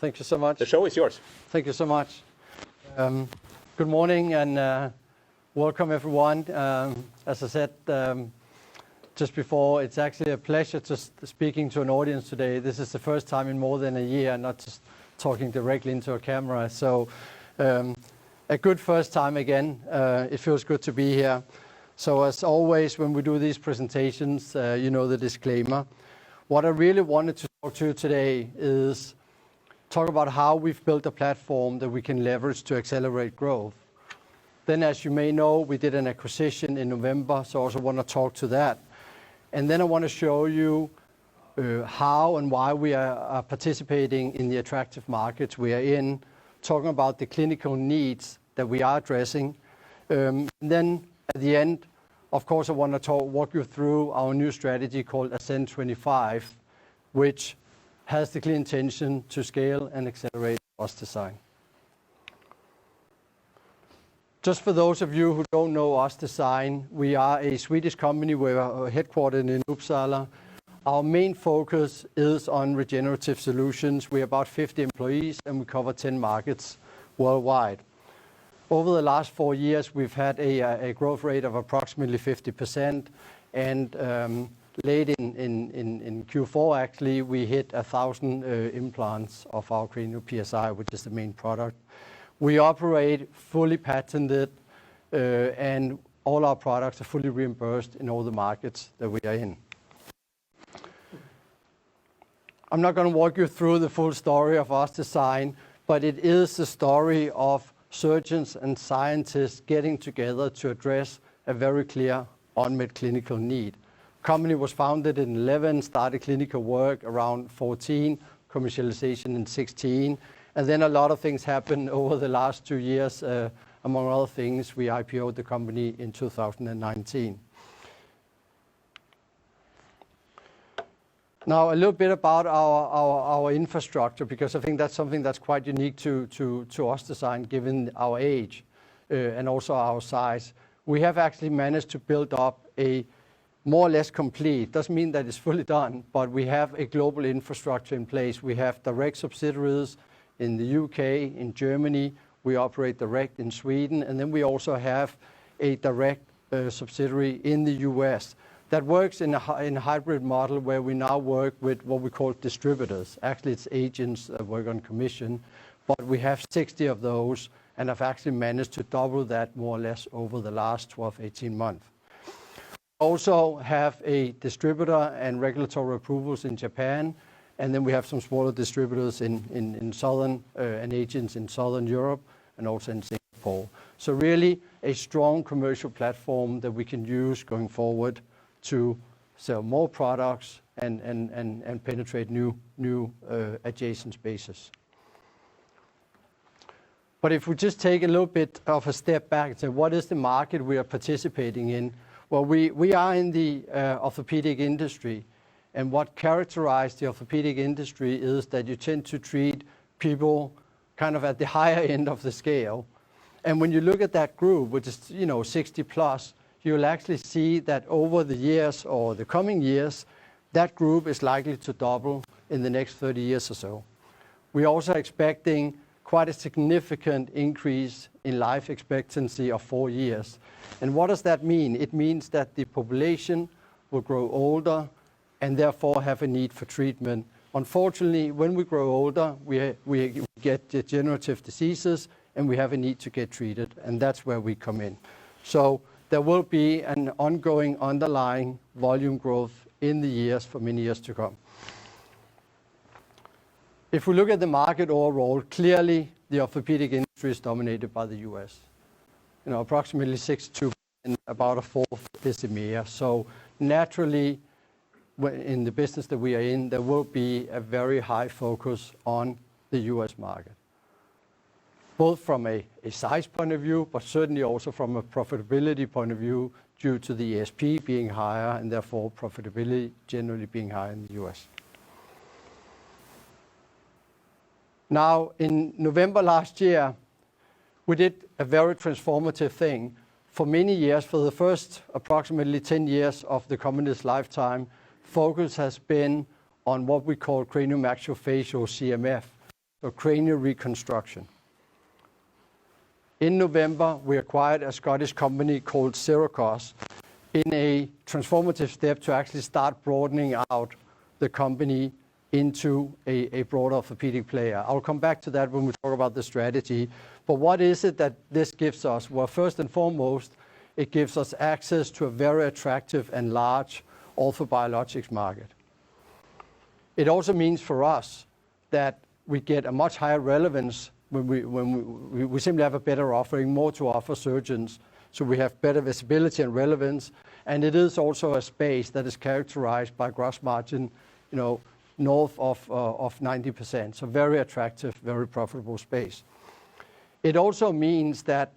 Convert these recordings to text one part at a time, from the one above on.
Thank you so much. The show is yours. Thank you so much. Good morning and welcome everyone. As I said just before, it's actually a pleasure just speaking to an audience today. This is the first time in more than a year, not just talking directly into a camera. So a good first time again. It feels good to be here. So as always, when we do these presentations, you know the disclaimer. What I really wanted to talk to you today is talk about how we've built a platform that we can leverage to accelerate growth. Then, as you may know, we did an acquisition in November, so I also want to talk to that. And then I want to show you how and why we are participating in the attractive markets we are in, talking about the clinical needs that we are addressing. And then at the end, of course, I want to walk you through our new strategy called Ascend 25, which has the clear intention to scale and accelerate OSSDSIGN. Just for those of you who don't know OSSDSIGN, we are a Swedish company. We're headquartered in Uppsala. Our main focus is on regenerative solutions. We're about 50 employees and we cover 10 markets worldwide. Over the last 4 years, we've had a growth rate of approximately 50%, and late in Q4, actually, we hit 1,000 implants of our cranial PSI, which is the main product. We operate fully patented, and all our products are fully reimbursed in all the markets that we are in. I'm not going to walk you through the full story of OSSDSIGN, but it is the story of surgeons and scientists getting together to address a very clear unmet clinical need. The company was founded in 2011, started clinical work around 2014, commercialization in 2016, and then a lot of things happened over the last 2 years. Among other things, we IPO'd the company in 2019. Now, a little bit about our infrastructure, because I think that's something that's quite unique to OSSDSIGN, given our age and also our size. We have actually managed to build up a more or less complete, doesn't mean that it's fully done, but we have a global infrastructure in place. We have direct subsidiaries in the UK, in Germany. We operate direct in Sweden, and then we also have a direct subsidiary in the US. That works in a hybrid model where we now work with what we call distributors. Actually, it's agents that work on commission, but we have 60 of those and have actually managed to double that more or less over the last 12, 18 months. We also have a distributor and regulatory approvals in Japan, and then we have some smaller distributors in southern and agents in Southern Europe and also in Singapore. So really a strong commercial platform that we can use going forward to sell more products and penetrate new adjacent spaces. But if we just take a little bit of a step back and say, what is the market we are participating in? Well, we are in the orthopedic industry, and what characterizes the orthopedic industry is that you tend to treat people kind of at the higher end of the scale. And when you look at that group, which is 60 plus, you'll actually see that over the years or the coming years, that group is likely to double in the next 30 years or so. We're also expecting quite a significant increase in life expectancy of 4 years. And what does that mean? It means that the population will grow older and therefore have a need for treatment. Unfortunately, when we grow older, we get degenerative diseases and we have a need to get treated, and that's where we come in. So there will be an ongoing underlying volume growth in the years for many years to come. If we look at the market overall, clearly the orthopedic industry is dominated by the US. Approximately 62%, about a fourth is EMEA. So naturally, in the business that we are in, there will be a very high focus on the US market, both from a size point of view, but certainly also from a profitability point of view, due to the ASP being higher and therefore profitability generally being higher in the US. Now, in November last year, we did a very transformative thing. For many years, for the first approximately 10 years of the company's lifetime, focus has been on what we call craniomaxillofacial CMF. so cranial reconstruction. In November, we acquired a Scottish company called Syracuse in a transformative step to actually start broadening out the company into a broader orthopedic player. I'll come back to that when we talk about the strategy. But what is it that this gives us? Well, first and foremost, it gives us access to a very attractive and large orthobiologics market. It also means for us that we get a much higher relevance when we simply have a better offering, more to offer surgeons, so we have better visibility and relevance. And it is also a space that is characterized by gross margin, north of 90%. So very attractive, very profitable space. It also means that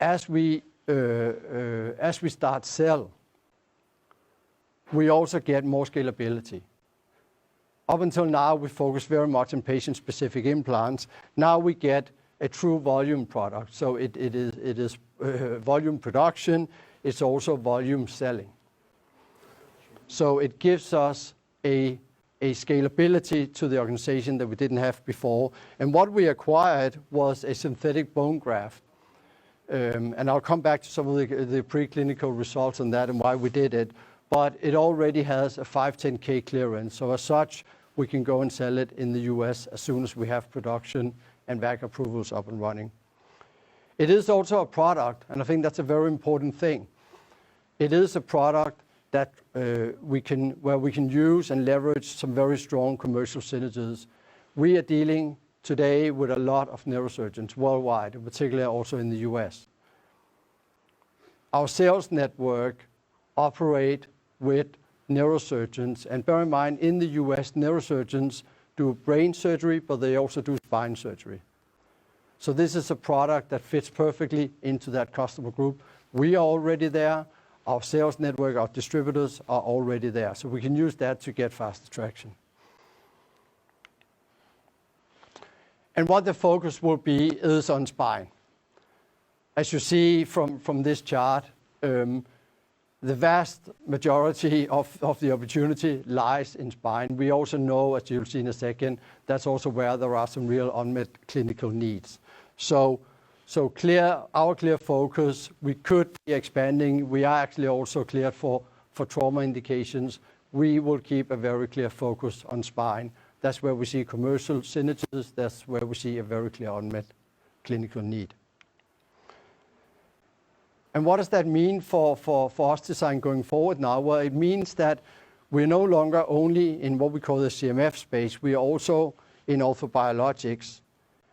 as we start sell, we also get more scalability. Up until now, we focus very much on patient-specific implants. Now we get a true volume product. So it is volume production. It's also volume selling. So it gives us a scalability to the organization that we didn't have before. And what we acquired was a synthetic bone graft. And I'll come back to some of the preclinical results on that and why we did it. But it already has a 510(k) clearance. So as such, we can go and sell it in the US as soon as we have production and VAC approvals up and running. It is also a product, and I think that's a very important thing. It is a product that where we can use and leverage some very strong commercial synergies. We are dealing today with a lot of neurosurgeons worldwide, in particular also in the US. Our sales network operate with neurosurgeons, and bear in mind, in the US, neurosurgeons do brain surgery, but they also do spine surgery. So this is a product that fits perfectly into that customer group. We are already there. Our sales network, our distributors are already there. So we can use that to get faster traction. And what the focus will be is on spine. As you see from this chart, the vast majority of the opportunity lies in spine. We also know, as you'll see in a second, that's also where there are some real unmet clinical needs. So our clear focus, we could be expanding. We are actually also cleared for trauma indications. We will keep a very clear focus on spine. That's where we see commercial synergies. That's where we see a very clear unmet clinical need. And what does that mean for OSSDSIGN going forward now? Well, it means that we're no longer only in what we call the CMF space. We are also in orthobiologics.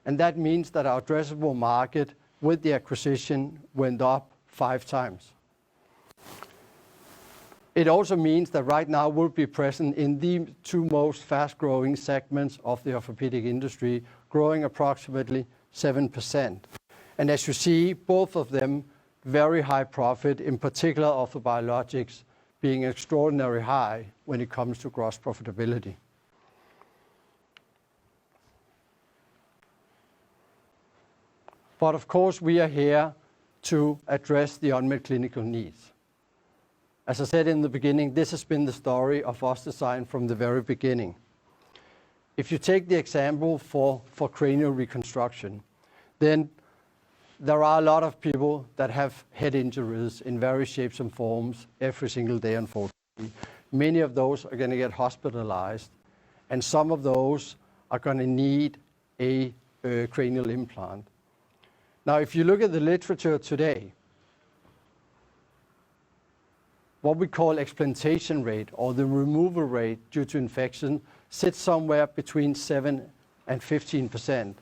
And that means that our addressable market with the acquisition went up 5 times. It also means that right now we'll be present in the 2 most fast-growing segments of the orthopedic industry, growing approximately 7%. And as you see, both of them very high profit, in particular orthobiologics being extraordinarily high when it comes to gross profitability. But of course, we are here to address the unmet clinical needs. As I said in the beginning, this has been the story of OSSDSIGN from the very beginning. If you take the example for cranial reconstruction, then there are a lot of people that have head injuries in various shapes and forms every single day, unfortunately. Many of those are going to get hospitalized, and some of those are going to need a cranial implant. Now, if you look at the literature today, what we call explantation rate or the removal rate due to infection sits somewhere between 7 and 15%.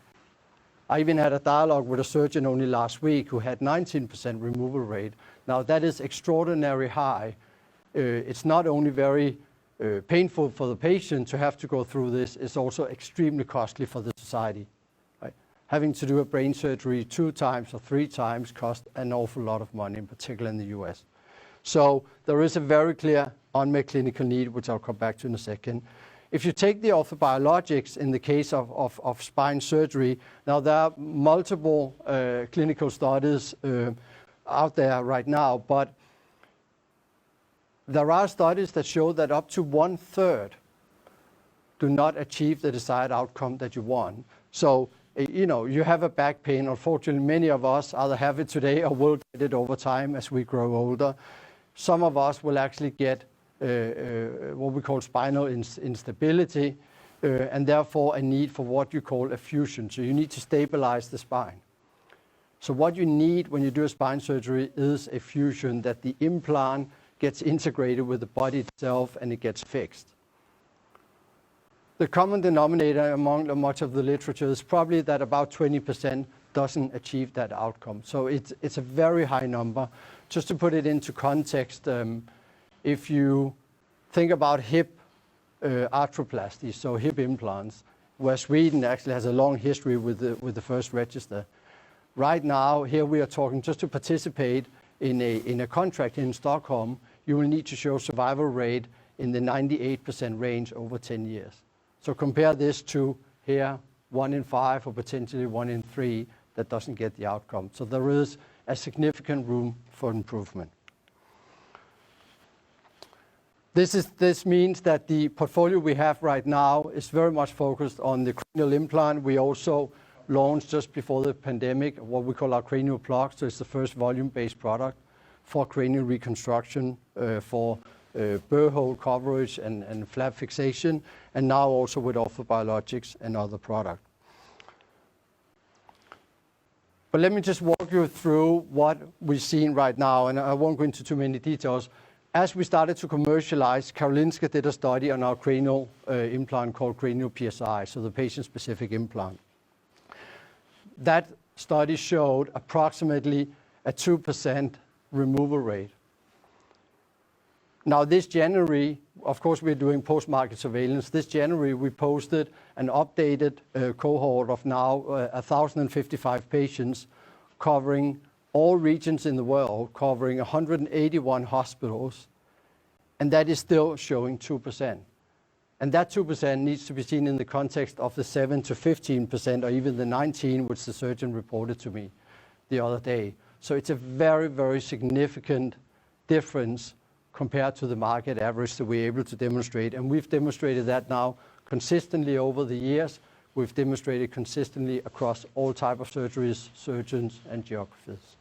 I even had a dialogue with a surgeon only last week who had 19% removal rate. Now that is extraordinarily high. It's not only very painful for the patient to have to go through this, it's also extremely costly for the society. Right? Having to do a brain surgery 2 times or 3 times costs an awful lot of money, in particular in the US. So there is a very clear unmet clinical need, which I'll come back to in a second. If you take the orthobiologics in the case of spine surgery, now there are multiple clinical studies out there right now, but there are studies that show that up to 1/3 do not achieve the desired outcome that you want. So, you have a back pain. Unfortunately, many of us either have it today or will get it over time as we grow older. Some of us will actually get what we call spinal instability, and therefore a need for what you call a fusion. So you need to stabilize the spine. So what you need when you do a spine surgery is a fusion, that the implant gets integrated with the body itself and it gets fixed. The common denominator among much of the literature is probably that about 20% doesn't achieve that outcome. So it's a very high number. Just to put it into context, if you think about hip arthroplasty, so hip implants, where Sweden actually has a long history with the first register. Right now, here we are talking, just to participate in a contract in Stockholm, you will need to show survival rate in the 98% range over 10 years. So compare this to here, 1 in 5 or potentially 1 in 3 that doesn't get the outcome. So there is a significant room for improvement. This means that the portfolio we have right now is very much focused on the cranial implant. We also launched just before the pandemic what we call our cranial plug. So it's the first volume-based product for cranial reconstruction, for burr hole coverage and flap fixation, and now also with orthobiologics and other products. But let me just walk you through what we're seeing right now, and I won't go into too many details. As we started to commercialize, Karolinska did a study on our cranial implant called Cranial PSI, so the patient-specific implant. That study showed approximately a 2% removal rate. Now this January, of course we're doing post-market surveillance. This January we posted an updated cohort of now 1,055 patients covering all regions in the world, covering 181 hospitals, and that is still showing 2%. And that 2% needs to be seen in the context of the 7 to 15% or even the 19%, which the surgeon reported to me the other day. So it's a very, very significant difference compared to the market average that we're able to demonstrate. And we've demonstrated that now consistently over the years. We've demonstrated consistently across all types of surgeries, surgeons, and geographies.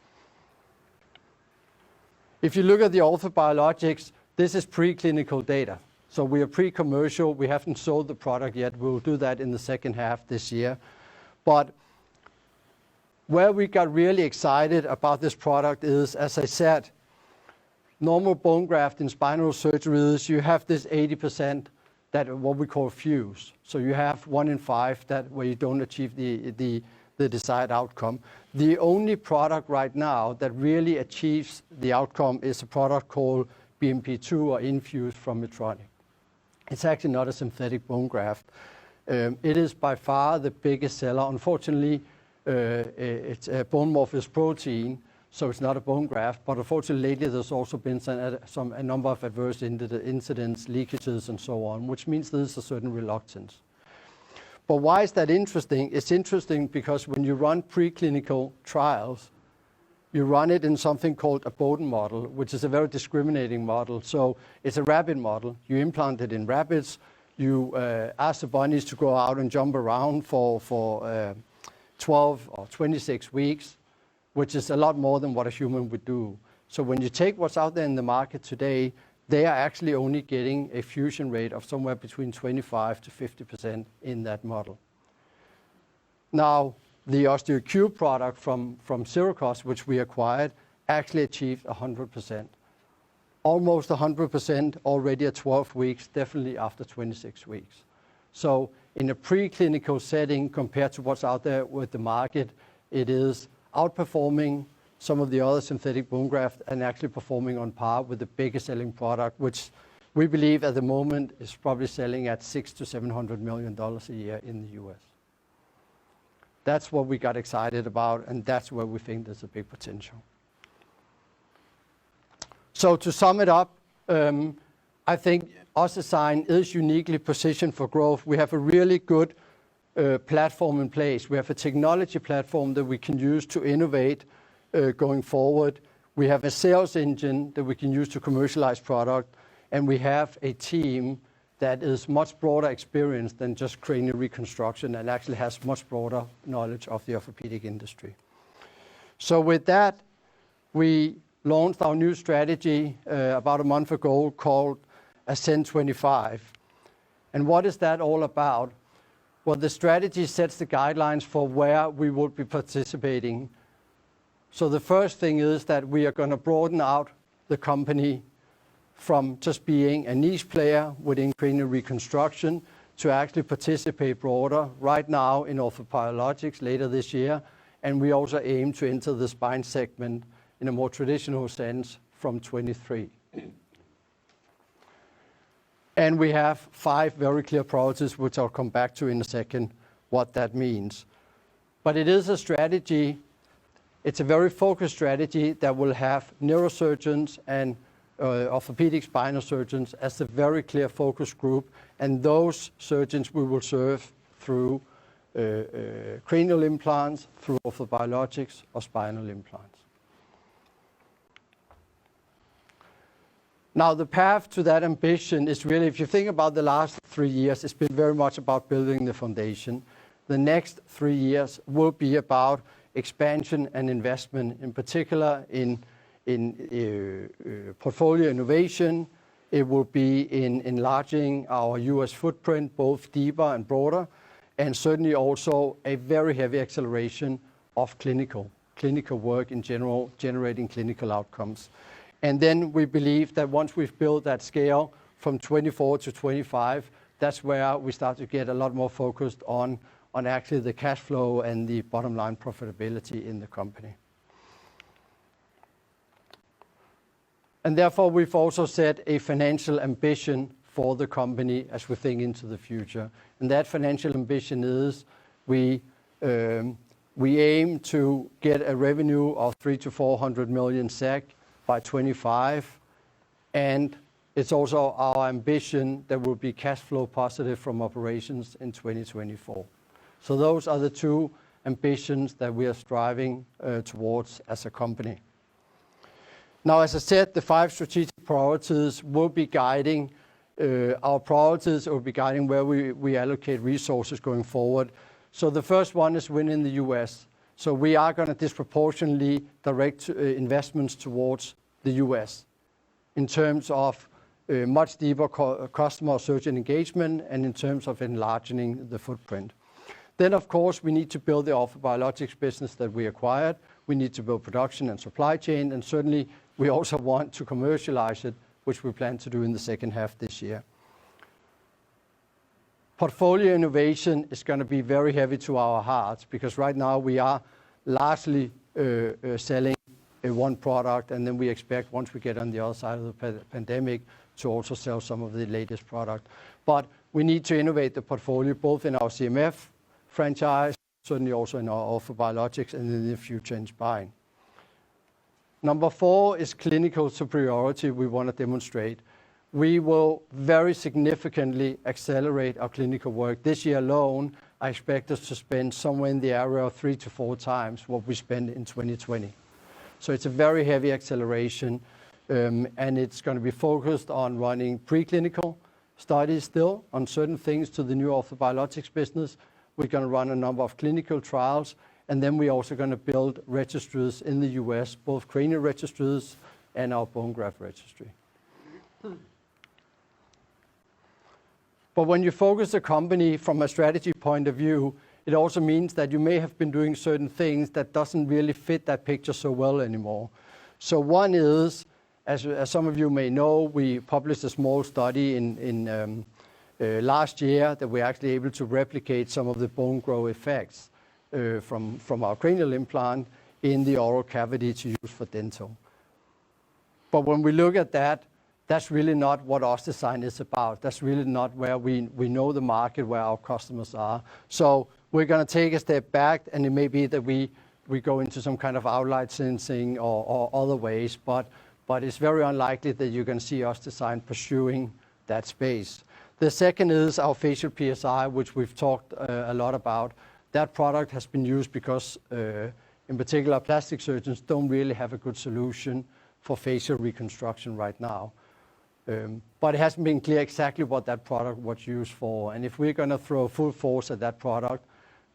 If you look at the orthobiologics, this is preclinical data. So we are pre-commercial. We haven't sold the product yet. We'll do that in the second half this year. But where we got really excited about this product is, as I said, normal bone graft in spinal surgeries, you have this 80% that what we call fuse. So you have 1 in 5 that where you don't achieve the desired outcome. The only product right now that really achieves the outcome is a product called BMP2 or Infuse from Medtronic. It's actually not a synthetic bone graft. It is by far the biggest seller. Unfortunately, it's a bone morphous protein, so it's not a bone graft. But unfortunately, lately there's also been a number of adverse incidents, leakages, and so on, which means there's a certain reluctance. But why is that interesting? It's interesting because when you run preclinical trials, you run it in something called a Boden model, which is a very discriminating model. So it's a rabbit model. You implant it in rabbits. You ask the bunnies to go out and jump around for 12 or 26 weeks, which is a lot more than what a human would do. So when you take what's out there in the market today, they are actually only getting a fusion rate of somewhere between 25 to 50% in that model. Now, the OsteoCube product from Syracuse, which we acquired, actually achieved 100%. Almost 100% already at 12 weeks, definitely after 26 weeks. So in a preclinical setting compared to what's out there with the market, it is outperforming some of the other synthetic bone graft and actually performing on par with the biggest selling product, which we believe at the moment is probably selling at $600 to $700 million a year in the US. That's what we got excited about, and that's where we think there's a big potential. So to sum it up, I think OssDsign is uniquely positioned for growth. We have a really good platform in place. We have a technology platform that we can use to innovate going forward. We have a sales engine that we can use to commercialize product, and we have a team that is much broader experience than just cranial reconstruction and actually has much broader knowledge of the orthopedic industry. So with that, we launched our new strategy about a month ago called OSSDSIGN 25. And what is that all about? Well, the strategy sets the guidelines for where we will be participating. So the first thing is that we are going to broaden out the company from just being a niche player within cranial reconstruction to actually participate broader right now in orthobiologics later this year. And we also aim to enter the spine segment in a more traditional sense from 23. And we have 5 very clear priorities, which I'll come back to in a second, what that means. But it is a strategy, it's a very focused strategy that will have neurosurgeons and orthopedic spinal surgeons as a very clear focus group. And those surgeons we will serve through cranial implants, through orthobiologics or spinal implants. Now, the path to that ambition is really, if you think about the last 3 years, it's been very much about building the foundation. The next 3 years will be about expansion and investment, in particular in portfolio innovation. It will be in enlarging our US footprint, both deeper and broader, and certainly also a very heavy acceleration of clinical work in general, generating clinical outcomes. And then we believe that once we've built that scale from 24 to 25, that's where we start to get a lot more focused on actually the cash flow and the bottom line profitability in the company. And therefore, we've also set a financial ambition for the company as we think into the future. And that financial ambition is we aim to get a revenue of 300 to 400 million SEK by 25, and it's also our ambition that we'll be cash flow positive from operations in 2024. So those are the 2 ambitions that we are striving towards as a company. Now, as I said, the 5 strategic priorities will be guiding our priorities, will be guiding where we allocate resources going forward. So the first one is win in the US. So we are going to disproportionately direct investments towards the US in terms of much deeper customer surgeon engagement and in terms of enlarging the footprint. Then, of course, we need to build the orthobiologics business that we acquired. We need to build production and supply chain, and certainly we also want to commercialize it, which we plan to do in the second half this year. Portfolio innovation is going to be very heavy to our hearts because right now we are largely selling one product, and then we expect once we get on the other side of the pandemic to also sell some of the latest product. But we need to innovate the portfolio both in our CMF franchise, certainly also in our orthobiologics, and in the future in spine. Number 4 is clinical superiority we want to demonstrate. We will very significantly accelerate our clinical work. This year alone, I expect us to spend somewhere in the area of 3 to 4 times what we spent in 2020. So it's a very heavy acceleration, and it's going to be focused on running preclinical studies still on certain things to the new orthobiologics business. We're going to run a number of clinical trials, and then we're also going to build registries in the US, both cranial registries and our bone graft registry. But when you focus a company from a strategy point of view, it also means that you may have been doing certain things that doesn't really fit that picture so well anymore. So one is, as some of you may know, we published a small study in last year that we're actually able to replicate some of the bone growth effects from our cranial implant in the oral cavity to use for dental. But when we look at that, that's really not what OSSDSIGN is about. That's really not where we know the market, where our customers are. So we're going to take a step back, and it may be that we go into some kind of out-licensing or other ways, but it's very unlikely that you're going to see OSSDSIGN pursuing that space. The second is our facial PSI, which we've talked a lot about. That product has been used because, in particular, plastic surgeons don't really have a good solution for facial reconstruction right now. But it hasn't been clear exactly what that product was used for. And if we're going to throw full force at that product,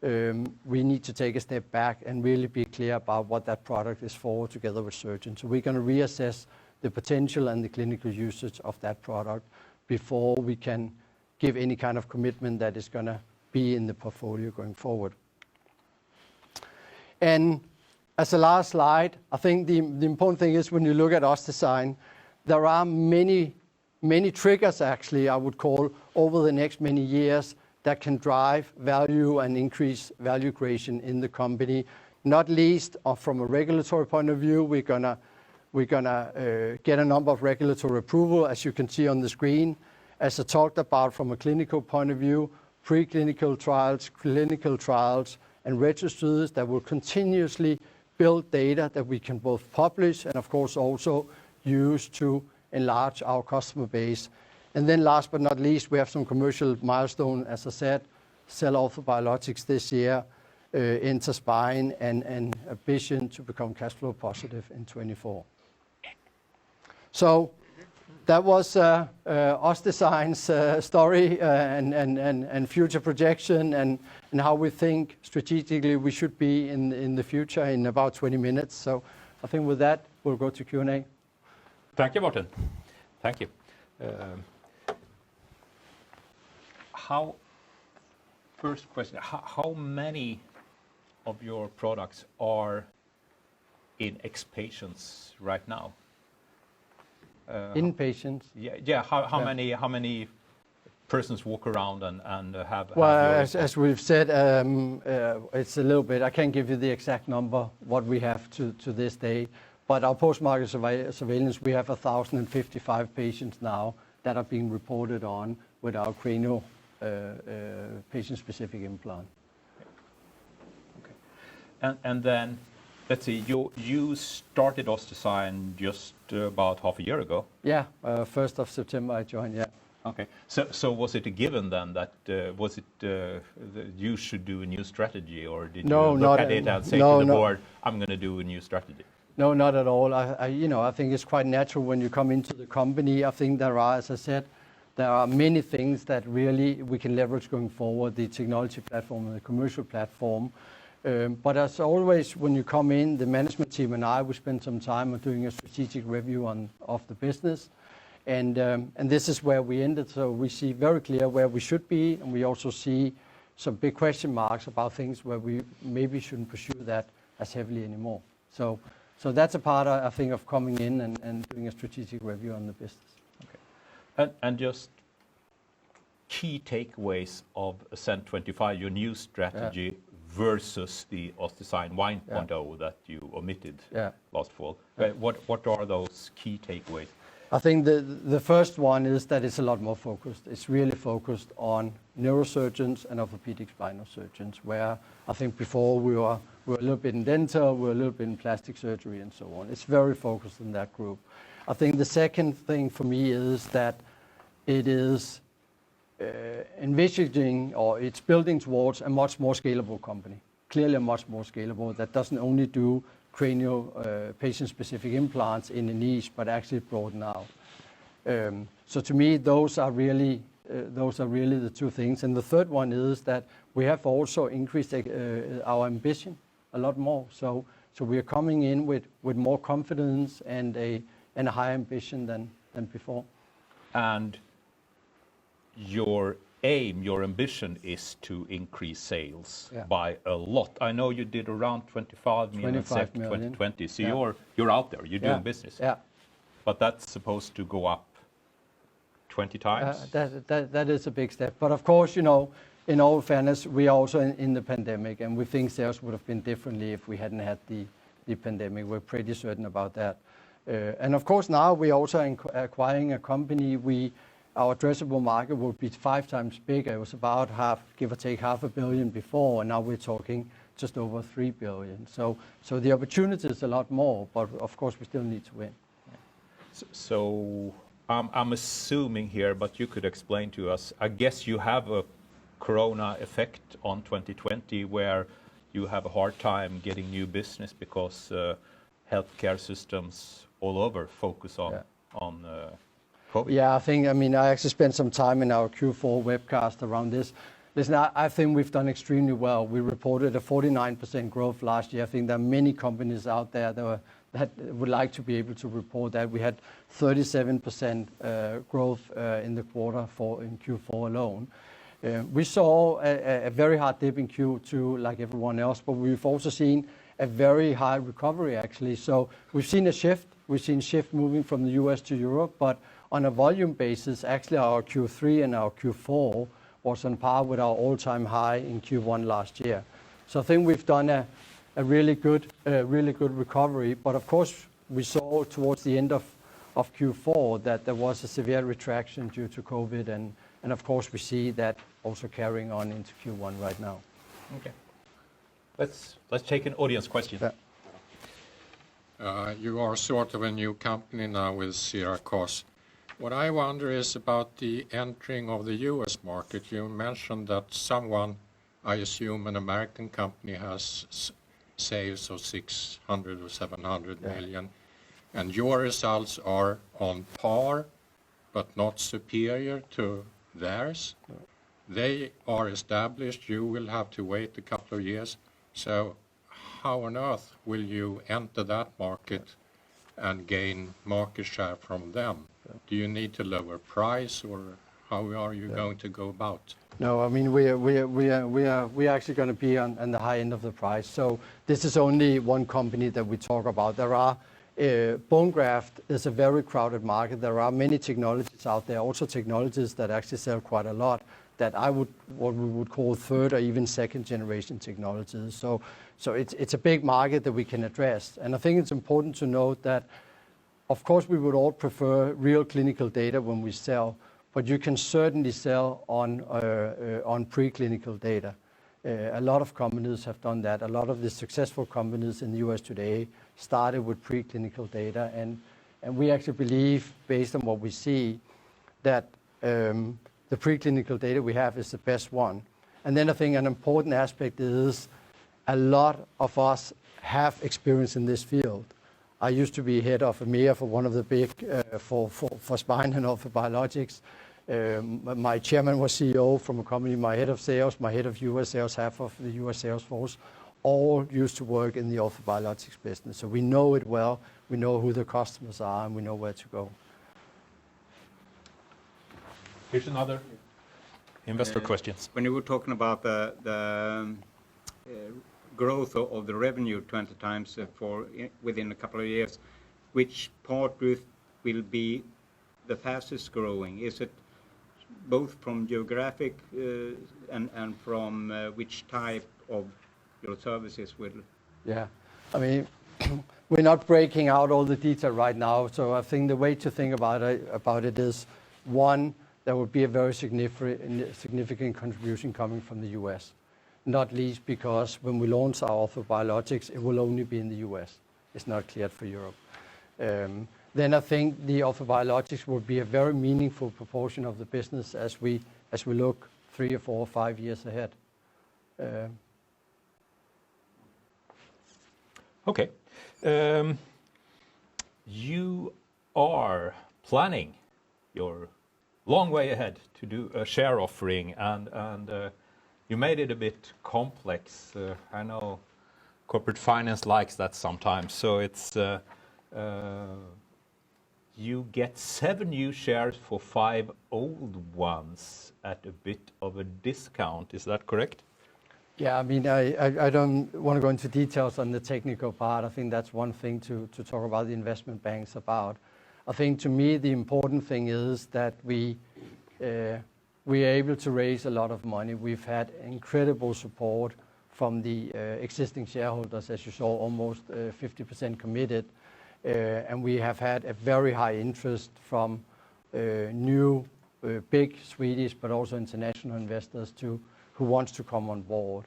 we need to take a step back and really be clear about what that product is for together with surgeons. So we're going to reassess the potential and the clinical usage of that product before we can give any kind of commitment that is going to be in the portfolio going forward. And as a last slide, I think the important thing is when you look at OSSDSIGN, there are many triggers actually, I would call, over the next many years that can drive value and increase value creation in the company. Not least from a regulatory point of view, we're gonna get a number of regulatory approval, as you can see on the screen. As I talked about from a clinical point of view, preclinical trials, clinical trials, and registries that will continuously build data that we can both publish and of course also use to enlarge our customer base. And then last but not least, we have some commercial milestone, as I said, Cell Orthobiologics this year, enter spine, and ambition to become cash flow positive in 24. So that was OSSDSIGN's story and future projection and how we think strategically we should be in the future in about 20 minutes. So I think with that, we'll go to Q&A. Thank you, Martin. Thank you. First question, how many of your products are in patients right now? Inpatients? Yeah. How many persons walk around and have? Well, as we've said, it's a little bit. I can't give you the exact number what we have to this day, but our post-market surveillance, we have 1,055 patients now that are being reported on with our cranial patient-specific implant. Okay. And then, let's see, you started OSSDSIGN just about half a year ago. Yeah, 1st of September I joined, yeah. Okay, so was it a given then that, you should do a new strategy, or did you look at it and say to the board, I'm going to do a new strategy? No, not at all. I think it's quite natural when you come into the company. I think there are, as I said, there are many things that really we can leverage going forward, the technology platform and the commercial platform. But as always, when you come in, the management team and I, we spend some time on doing a strategic review of the business. And this is where we ended. So we see very clear where we should be. And we also see some big question marks about things where we maybe shouldn't pursue that as heavily anymore. So that's a part, I think, of coming in and doing a strategic review on the business. Okay. And just key takeaways of Ascend 25, your new strategy, versus the OSSDSIGN 1.0 that you omitted last fall. What are those key takeaways? I think the first one is that it's a lot more focused. It's really focused on neurosurgeons and orthopedic spinal surgeons, where I think before we were a little bit in dental, we were a little bit in plastic surgery and so on. It's very focused in that group. I think the second thing for me is that it is envisaging, or it's building towards a much more scalable company. Clearly a much more scalable that doesn't only do cranial patient-specific implants in a niche, but actually broaden out. So to me, those are really the two things. And the third one is that we have also increased our ambition a lot more. So we are coming in with more confidence and a higher ambition than before. And your aim, your ambition is to increase sales by a lot. I know you did around 25 million in 2020, so you're out there, you're doing business. Yeah. But that's supposed to go up 20 times? That is a big step. But of course, in all fairness, we are also in the pandemic, and we think sales would have been differently if we hadn't had the pandemic. We're pretty certain about that. And of course, now we're also acquiring a company. Our addressable market will be 5 times bigger. It was about give or take $500 million before, and now we're talking just over $3 billion. So the opportunity is a lot more, but of course we still need to win. So I'm assuming here, but you could explain to us, I guess you have a corona effect on 2020 where you have a hard time getting new business because healthcare systems all over focus on COVID? Yeah, I actually spent some time in our Q4 webcast around this. Listen, I think we've done extremely well. We reported a 49% growth last year. I think there are many companies out there that would like to be able to report that. We had 37% growth in the quarter in Q4 alone. We saw a very hard dip in Q2 like everyone else, but we've also seen a very high recovery actually. So we've seen a shift. We've seen shift moving from the US to Europe, but on a volume basis, actually our Q3 and our Q4 was on par with our all-time high in Q1 last year. So I think we've done a really good recovery. But of course, we saw towards the end of Q4 that there was a severe retraction due to COVID, and of course we see that also carrying on into Q1 right now. Okay. Let's take an audience question. Yeah. You are sort of a new company now with Syracuse. What I wonder is about the entering of the US market. You mentioned that someone, I assume an American company, has sales of 600 or 700 million, and your results are on par, but not superior to theirs. They are established. You will have to wait a couple of years. So how on earth will you enter that market and gain market share from them? Do you need to lower price, or how are you going to go about? No, we are actually going to be on the high end of the price. So this is only one company that we talk about. There are bone graft is a very crowded market. There are many technologies out there, also technologies that actually sell quite a lot, that what we would call third or even second generation technologies. So it's a big market that we can address. And I think it's important to note that, of course, we would all prefer real clinical data when we sell, but you can certainly sell on preclinical data. A lot of companies have done that. A lot of the successful companies in the US today started with preclinical data, and we actually believe, based on what we see, that the preclinical data we have is the best one. And then I think an important aspect is a lot of us have experience in this field. I used to be head of EMEA for one of the big, for spine and orthobiologics. My chairman was CEO from a company. My head of sales, my head of US sales, half of the US sales force, all used to work in the orthobiologics business. So we know it well, we know who the customers are, and we know where to go. Here's another investor questions. When you were talking about the growth of the revenue 20 times within a couple of years, which part will be the fastest growing? Is it both from geographic and from which type of your services will? Yeah, we're not breaking out all the detail right now. So I think the way to think about it is, one, there will be a very significant contribution coming from the US. Not least because when we launch our orthobiologics, it will only be in the US. It's not cleared for Europe. Then I think the orthobiologics will be a very meaningful proportion of the business as we look 3 or 4 or 5 years ahead. Okay. You are planning your long way ahead to do a share offering, and you made it a bit complex. I know corporate finance likes that sometimes. So it's you get 7 new shares for 5 old ones at a bit of a discount. Is that correct? Yeah, I don't want to go into details on the technical part. I think that's one thing to talk about the investment banks about. I think to me the important thing is that we are able to raise a lot of money. We've had incredible support from the existing shareholders, as you saw, almost 50% committed. And we have had a very high interest from new big Swedish but also international investors who wants to come on board.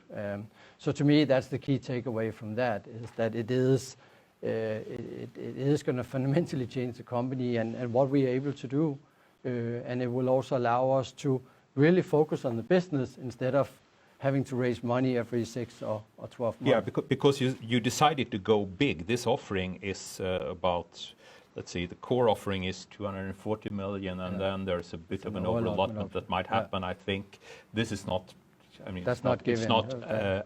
So to me, that's the key takeaway from that, is that it is going to fundamentally change the company and what we are able to do. And it will also allow us to really focus on the business instead of having to raise money every 6 or 12 months. Yeah, because you decided to go big. This offering is about let's see, the core offering is 240 million, and then there's a bit of an overallotment that might happen. I think this is not, I mean, That's it's not a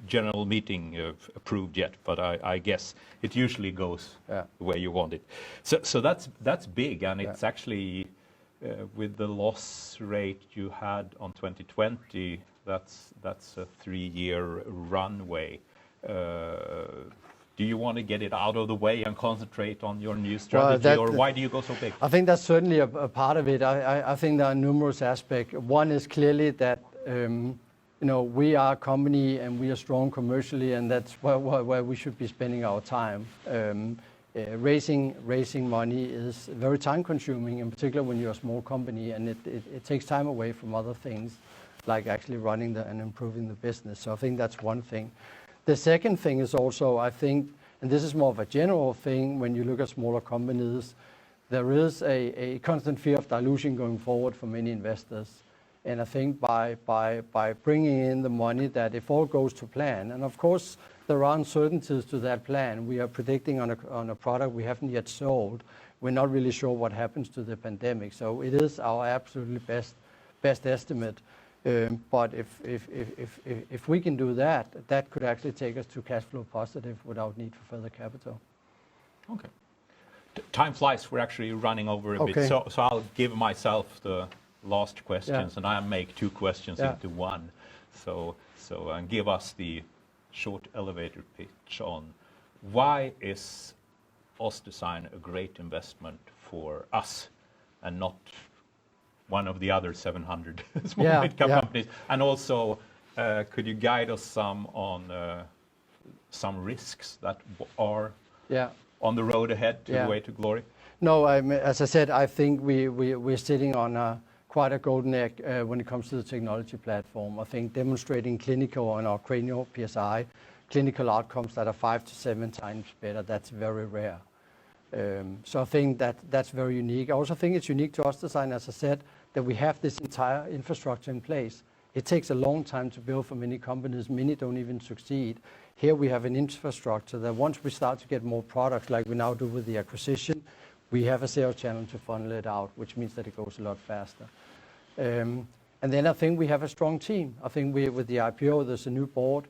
general meeting approved yet, but I guess it usually goes the way you want it. So that's big, and it's actually with the loss rate you had on 2020, that's a 3-year runway. Do you want to get it out of the way and concentrate on your new strategy, or why do you go so big? I think that's certainly a part of it. I think there are numerous aspects. One is clearly that we are a company and we are strong commercially, and that's where we should be spending our time. Raising money is very time consuming, in particular when you're a small company, and it takes time away from other things like actually running and improving the business. So I think that's one thing. The second thing is also, I think, and this is more of a general thing, when you look at smaller companies, there is a constant fear of dilution going forward for many investors. And I think by bringing in the money, that if all goes to plan, and of course there are uncertainties to that plan. We are predicting on a product we haven't yet sold. We're not really sure what happens to the pandemic. So it is our absolutely best estimate. But if we can do that, that could actually take us to cash flow positive without need for further capital. Okay. Time flies. We're actually running over a bit. So I'll give myself the last questions, and I'll make 2 questions into one. So and give us the short elevator pitch on why is OSSDSIGN a great investment for us and not one of the other 700 small mid-cap companies. And also, could you guide us some on some risks that are on the road ahead to the way to glory? No, as I said, I think we're sitting on quite a golden egg when it comes to the technology platform. I think demonstrating clinical on our cranial PSI, clinical outcomes that are 5 to 7 times better, that's very rare. So I think that's very unique. I also think it's unique to OSSDSIGN, as I said, that we have this entire infrastructure in place. It takes a long time to build for many companies. Many don't even succeed. Here we have an infrastructure that once we start to get more products, like we now do with the acquisition, we have a sales channel to funnel it out, which means that it goes a lot faster. And then I think we have a strong team. I think with the IPO, there's a new board.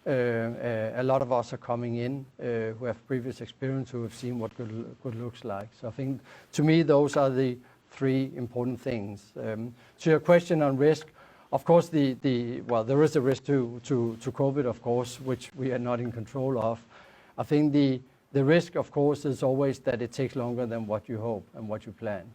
A lot of us are coming in who have previous experience, who have seen what good looks like. So I think, to me, those are the 3 important things. To your question on risk, of course, there is a risk to COVID, of course, which we are not in control of. I think the risk, of course, is always that it takes longer than what you hope and what you plan.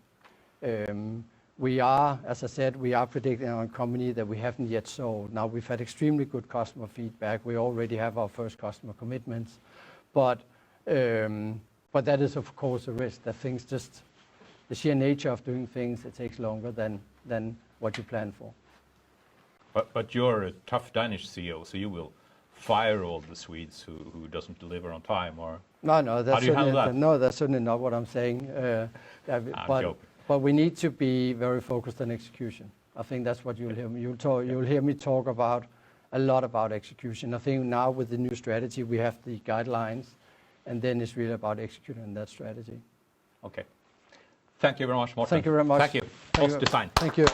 We are, as I said, we are predicting on a company that we haven't yet sold. Now, we've had extremely good customer feedback. We already have our first customer commitments. But that is, of course, a risk, that things just, the sheer nature of doing things, it takes longer than what you plan for. But you're a tough Danish CEO, so you will fire all the Swedes who doesn't deliver on time, or no, that's how do you handle that? No, that's certainly not what I'm saying. I'm joking. But we need to be very focused on execution. I think that's what you'll hear me. You'll hear me talk a lot about execution. I think now with the new strategy, we have the guidelines, and then it's really about executing that strategy. Okay. Thank you very much, Morten. Thank you very much. Thank you. OSSDSIGN. Thank you.